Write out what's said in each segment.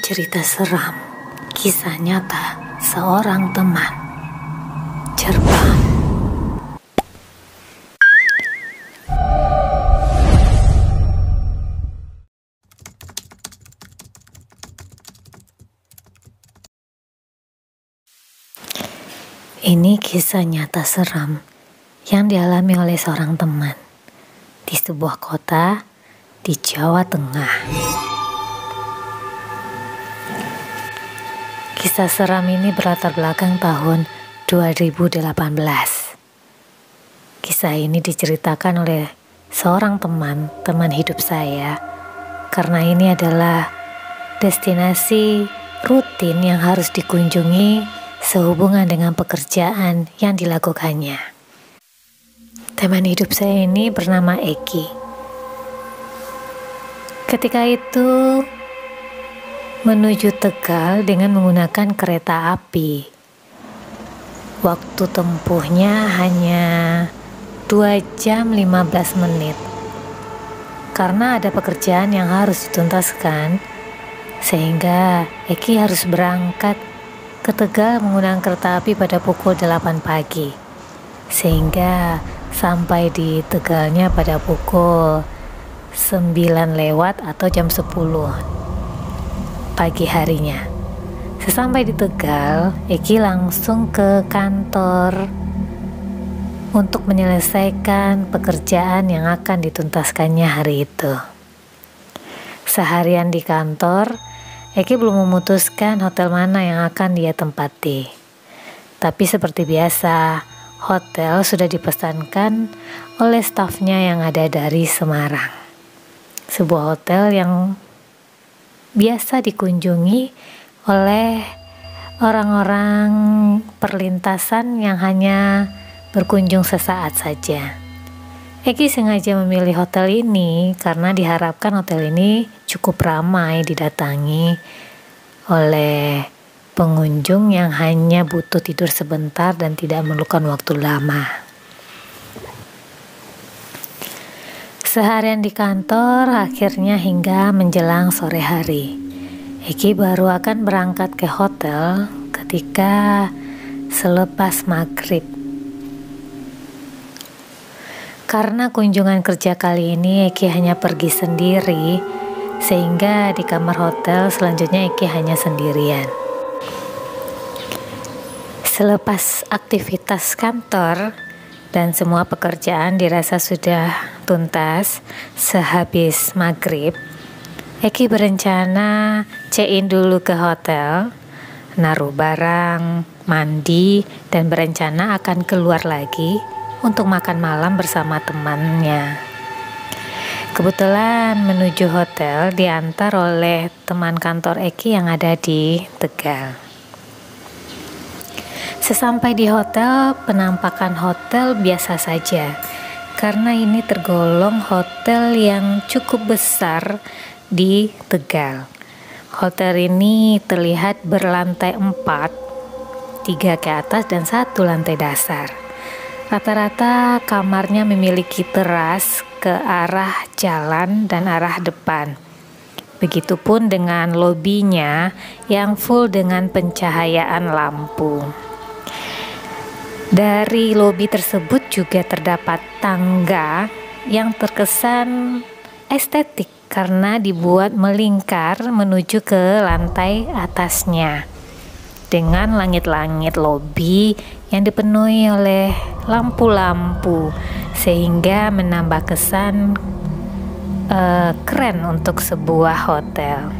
Cerita seram, kisah nyata seorang teman. Cerban. Ini kisah nyata seram yang dialami oleh seorang teman di sebuah kota di Jawa Tengah. Kisah seram ini berlatar belakang tahun 2018. Kisah ini diceritakan oleh seorang teman hidup saya, karena ini adalah destinasi rutin yang harus dikunjungi sehubungan dengan pekerjaan yang dilakukannya. Teman hidup saya ini bernama Eki. Ketika itu menuju Tegal dengan menggunakan kereta api. Waktu tempuhnya hanya 2 jam 15 menit. Karena ada pekerjaan yang harus dituntaskan, sehingga Eki harus berangkat ke Tegal menggunakan kereta api pada pukul 8 pagi. Sehingga sampai di Tegalnya pada pukul 9 lewat atau jam 10 pagi harinya. Sesampai di Tegal, Eki langsung ke kantor untuk menyelesaikan pekerjaan yang akan dituntaskannya hari itu. Seharian di kantor, Eki belum memutuskan hotel mana yang akan dia tempati. Tapi seperti biasa, hotel sudah dipesankan oleh stafnya yang ada dari Semarang. Sebuah hotel yang biasa dikunjungi oleh orang-orang perlintasan yang hanya berkunjung sesaat saja. Eki sengaja memilih hotel ini karena diharapkan hotel ini cukup ramai didatangi oleh pengunjung yang hanya butuh tidur sebentar dan tidak memerlukan waktu lama. Seharian di kantor, akhirnya hingga menjelang sore hari, Eki baru akan berangkat ke hotel ketika selepas maghrib. Karena kunjungan kerja kali ini Eki hanya pergi sendiri, sehingga di kamar hotel selanjutnya Eki hanya sendirian. Selepas aktivitas kantor dan semua pekerjaan dirasa sudah tuntas sehabis maghrib, Eki berencana check-in dulu ke hotel, naruh barang, mandi, dan berencana akan keluar lagi untuk makan malam bersama temannya. Kebetulan menuju hotel diantar oleh teman kantor Eki yang ada di Tegal. Sesampai di hotel, penampakan hotel biasa saja, karena ini tergolong hotel yang cukup besar di Tegal. Hotel ini terlihat berlantai 4, 3 ke atas dan 1 lantai dasar. Rata-rata kamarnya memiliki teras ke arah jalan dan arah depan. Begitupun dengan lobinya yang full dengan pencahayaan lampu. Dari lobi tersebut juga terdapat tangga yang terkesan estetik karena dibuat melingkar menuju ke lantai atasnya, dengan langit-langit lobi yang dipenuhi oleh lampu-lampu, sehingga menambah kesan keren untuk sebuah hotel.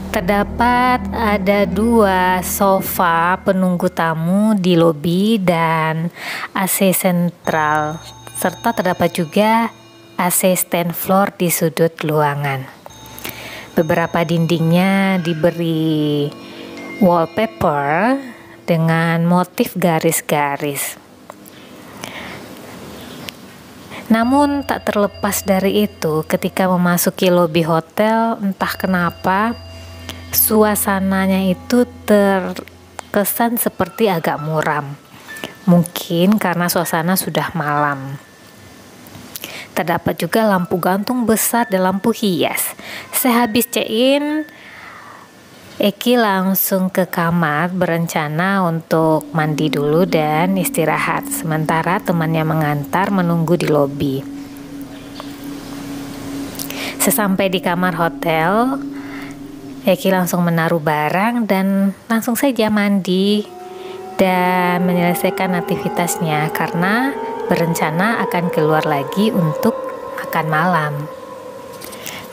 Terdapat ada 2 sofa penunggu tamu di lobi dan AC sentral, serta terdapat juga AC stand floor di sudut ruangan. Beberapa dindingnya diberi wallpaper dengan motif garis-garis. Namun tak terlepas dari itu, ketika memasuki lobi hotel, entah kenapa suasananya itu terkesan seperti agak muram. Mungkin karena suasana sudah malam. Terdapat juga lampu gantung besar dan lampu hias. Sehabis check-in, Eki langsung ke kamar berencana untuk mandi dulu dan istirahat, sementara temannya mengantar menunggu di lobi. Sesampai di kamar hotel, Eki langsung menaruh barang dan langsung saja mandi dan menyelesaikan aktivitasnya karena berencana akan keluar lagi untuk makan malam.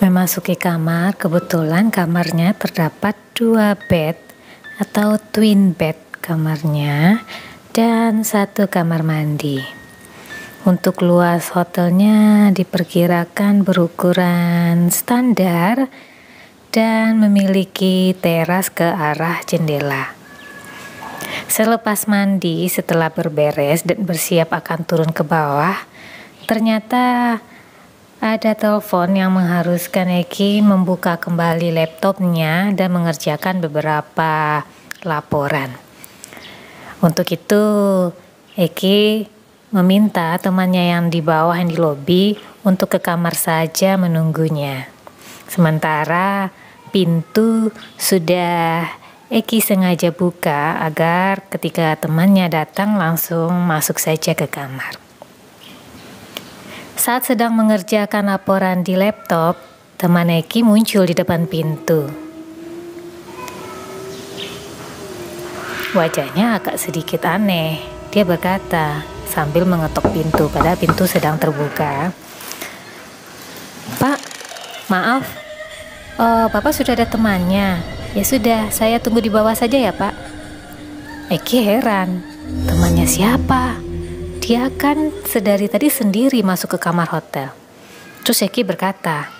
Memasuki kamar, kebetulan kamarnya terdapat 2 bed atau twin bed kamarnya dan 1 kamar mandi. Untuk luas hotelnya diperkirakan berukuran standar dan memiliki teras ke arah jendela. Selepas mandi, setelah berberes dan bersiap akan turun ke bawah, ternyata ada telepon yang mengharuskan Eki membuka kembali laptopnya dan mengerjakan beberapa laporan. Untuk itu, Eki meminta temannya yang di bawah yang di lobi untuk ke kamar saja menunggunya. Sementara pintu sudah Eki sengaja buka agar ketika temannya datang langsung masuk saja ke kamar. Saat sedang mengerjakan laporan di laptop, teman Eki muncul di depan pintu. Wajahnya agak sedikit aneh. Dia berkata sambil mengetok pintu, padahal pintu sedang terbuka. "Pak, maaf, Bapak sudah ada temannya." "Ya sudah, saya tunggu di bawah saja ya, Pak." Eki heran, temannya siapa? Dia kan sedari tadi sendiri masuk ke kamar hotel. Terus Eki berkata,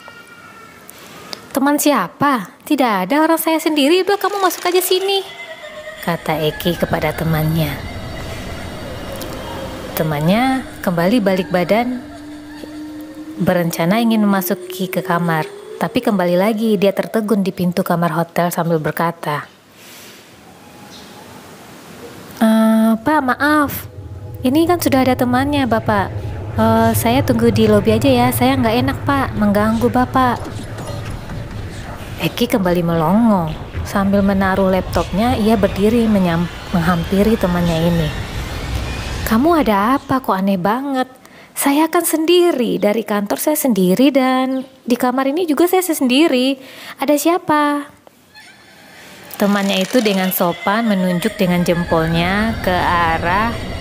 "Teman siapa? Tidak ada, orang saya sendiri. Udah kamu masuk aja sini," kata Eki kepada temannya. Temannya kembali balik badan, berencana ingin memasuki ke kamar. Tapi kembali lagi dia tertegun di pintu kamar hotel sambil berkata, "Pak, maaf. Ini kan sudah ada temannya, Bapak. Saya tunggu di lobi aja ya. Saya nggak enak, Pak, mengganggu Bapak." Eki kembali melongo. Sambil menaruh laptopnya, ia berdiri menghampiri temannya ini. "Kamu ada apa? Kok aneh banget? Saya kan sendiri, dari kantor saya sendiri dan di kamar ini juga saya sendiri. Ada siapa?" Temannya itu dengan sopan menunjuk dengan jempolnya ke arah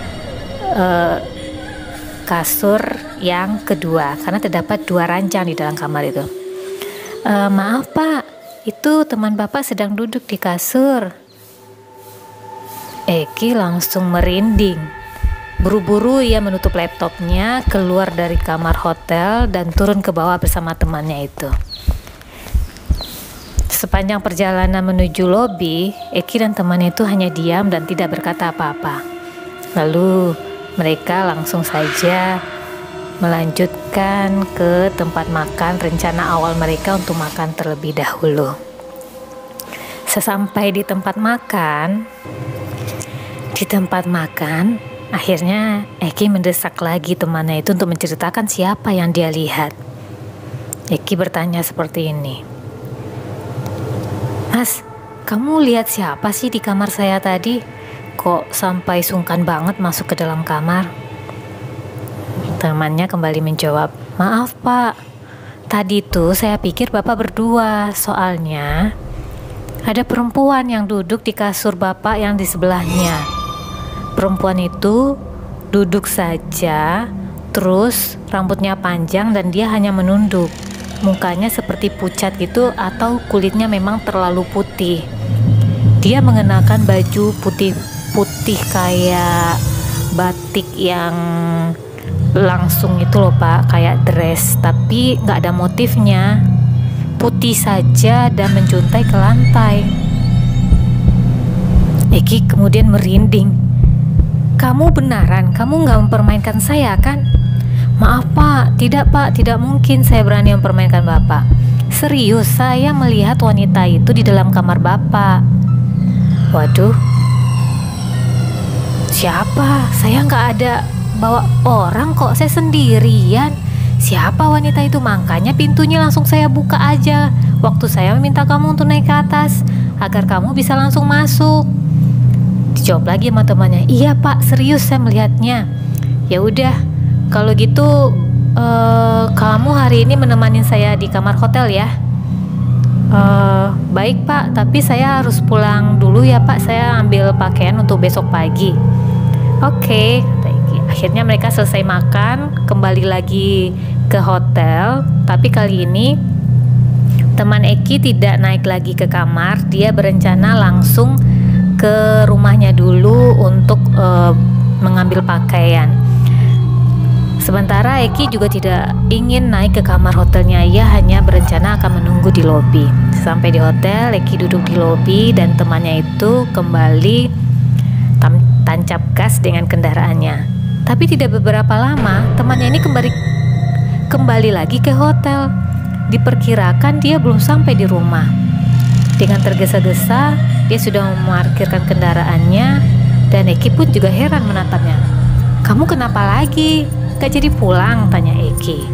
kasur yang kedua karena terdapat 2 ranjang di dalam kamar itu. "Maaf Pak, itu teman Bapak sedang duduk di kasur." Eki langsung merinding. Buru-buru ia menutup laptopnya, keluar dari kamar hotel dan turun ke bawah bersama temannya itu. Sepanjang perjalanan menuju lobi, Eki dan temannya itu hanya diam dan tidak berkata apa-apa. Lalu mereka langsung saja melanjutkan ke tempat makan. Rencana awal mereka untuk makan terlebih dahulu. Sesampai di tempat makan, akhirnya Eki mendesak lagi temannya itu untuk menceritakan siapa yang dia lihat. Eki bertanya seperti ini, "Mas, kamu lihat siapa sih di kamar saya tadi? Kok sampai sungkan banget masuk ke dalam kamar?" Temannya kembali menjawab, "Maaf Pak, tadi tuh saya pikir Bapak berdua. Soalnya ada perempuan yang duduk di kasur Bapak yang di sebelahnya. Perempuan itu duduk saja, terus rambutnya panjang dan dia hanya menunduk. Mukanya seperti pucat gitu atau kulitnya memang terlalu putih. Dia mengenakan baju putih kayak batik yang langsung itu loh Pak, kayak dress tapi nggak ada motifnya, putih saja dan menjuntai ke lantai." Eki kemudian merinding. "Kamu benaran? Kamu nggak mempermainkan saya kan?" "Maaf Pak, tidak mungkin saya berani mempermainkan Bapak. Serius, saya melihat wanita itu di dalam kamar Bapak." "Waduh, siapa? Saya nggak ada bawa orang kok, saya sendirian. siapa wanita itu? Makanya pintunya langsung saya buka aja waktu saya meminta kamu untuk naik ke atas agar kamu bisa langsung masuk. Dijawab lagi sama temannya, iya Pak, serius saya melihatnya. Ya udah, kalau gitu kamu hari ini menemani saya di kamar hotel ya. Baik Pak, tapi saya harus pulang dulu ya Pak, saya ambil pakaian untuk besok pagi. Oke, kata Eki. Akhirnya mereka selesai makan, kembali lagi ke hotel. Tapi kali ini teman Eki tidak naik lagi ke kamar. Dia berencana langsung ke rumahnya dulu untuk mengambil pakaian. Sementara Eki juga tidak ingin naik ke kamar hotelnya. Ia hanya berencana akan menunggu di lobi. Sampai di hotel, Eki duduk di lobi dan temannya itu kembali tancap gas dengan kendaraannya. Tapi tidak beberapa lama, temannya ini kembali lagi ke hotel. Diperkirakan dia belum sampai di rumah. Dengan tergesa-gesa, dia sudah memarkirkan kendaraannya dan Eki pun juga heran menatapnya. Kamu kenapa lagi? Gak jadi pulang? Tanya Eki.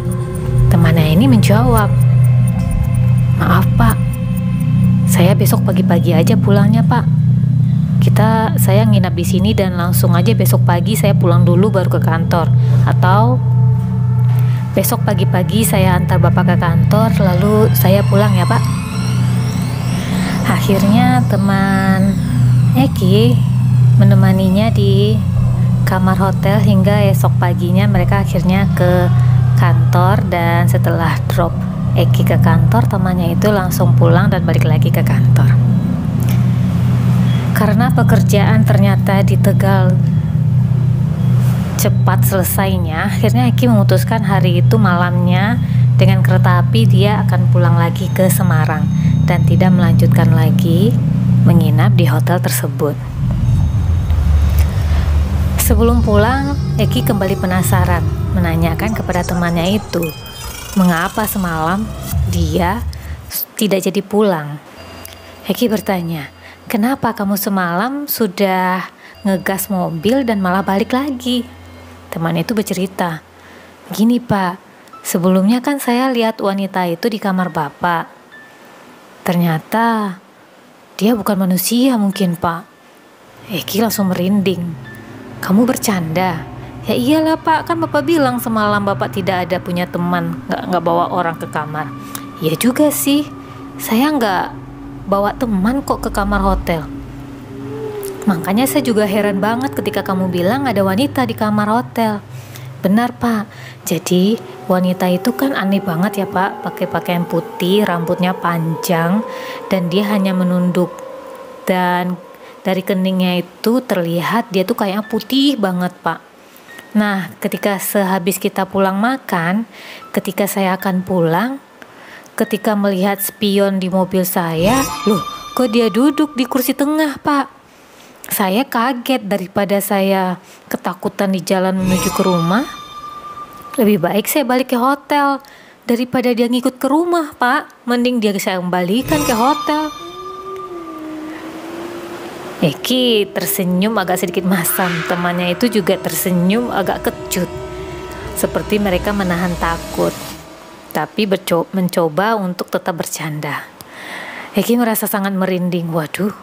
Temannya ini menjawab, maaf Pak, saya besok pagi-pagi aja pulangnya Pak. Saya nginap di sini dan langsung aja besok pagi saya pulang dulu baru ke kantor. Atau besok pagi-pagi saya antar Bapak ke kantor lalu saya pulang ya Pak. Akhirnya teman Eki menemaninya di kamar hotel hingga esok paginya mereka akhirnya ke kantor. Dan setelah drop Eki ke kantor, temannya itu langsung pulang dan balik lagi ke kantor. Karena pekerjaan ternyata di Tegal cepat selesainya, akhirnya Eki memutuskan hari itu malamnya dengan kereta api dia akan pulang lagi ke Semarang dan tidak melanjutkan lagi menginap di hotel tersebut. Sebelum pulang, Eki kembali penasaran menanyakan kepada temannya itu, mengapa semalam dia tidak jadi pulang. Eki bertanya, kenapa kamu semalam sudah ngegas mobil dan malah balik lagi? Teman itu bercerita, gini Pak, sebelumnya kan saya lihat wanita itu di kamar Bapak. Ternyata dia bukan manusia mungkin Pak. Eki langsung merinding. Kamu bercanda? Ya iyalah Pak, kan Bapak bilang semalam Bapak tidak ada punya teman, nggak bawa orang ke kamar. Ya juga sih, saya nggak bawa teman kok ke kamar hotel. Makanya saya juga heran banget ketika kamu bilang ada wanita di kamar hotel. Benar Pak, jadi wanita itu kan aneh banget ya Pak, pakai pakaian putih, rambutnya panjang, dan dia hanya menunduk. Dan dari keningnya itu terlihat dia tuh kayak putih banget Pak. Nah, ketika sehabis kita pulang makan, ketika saya akan pulang, ketika melihat spion di mobil saya, loh kok dia duduk di kursi tengah Pak? Saya kaget, daripada saya ketakutan di jalan menuju ke rumah. Lebih baik saya balik ke hotel daripada dia ngikut ke rumah Pak. Mending dia saya kembalikan ke hotel. Eki tersenyum agak sedikit masam. Temannya itu juga tersenyum agak kecut, seperti mereka menahan takut, tapi mencoba untuk tetap bercanda. Eki merasa sangat merinding. Waduh,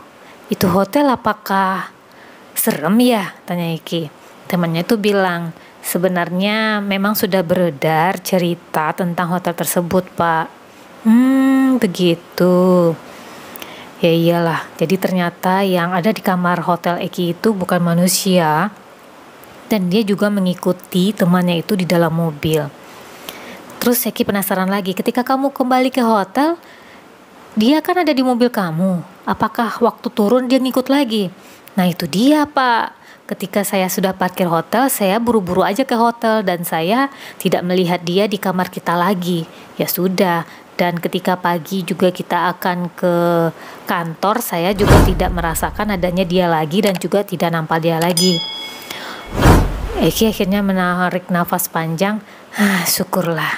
itu hotel apakah serem ya? Tanya Eki. Temannya itu bilang, sebenarnya memang sudah beredar cerita tentang hotel tersebut Pak. Begitu. Ya iyalah, jadi ternyata yang ada di kamar hotel Eki itu bukan manusia, dan dia juga mengikuti temannya itu di dalam mobil. Terus Eki penasaran lagi, ketika kamu kembali ke hotel, dia kan ada di mobil kamu. Apakah waktu turun dia ngikut lagi? Nah itu dia Pak, ketika saya sudah parkir hotel, saya buru-buru aja ke hotel dan saya tidak melihat dia di kamar kita lagi. Ya sudah. Dan ketika pagi juga kita akan ke kantor, saya juga tidak merasakan adanya dia lagi dan juga tidak nampak dia lagi. Eki akhirnya menarik nafas panjang. Syukurlah.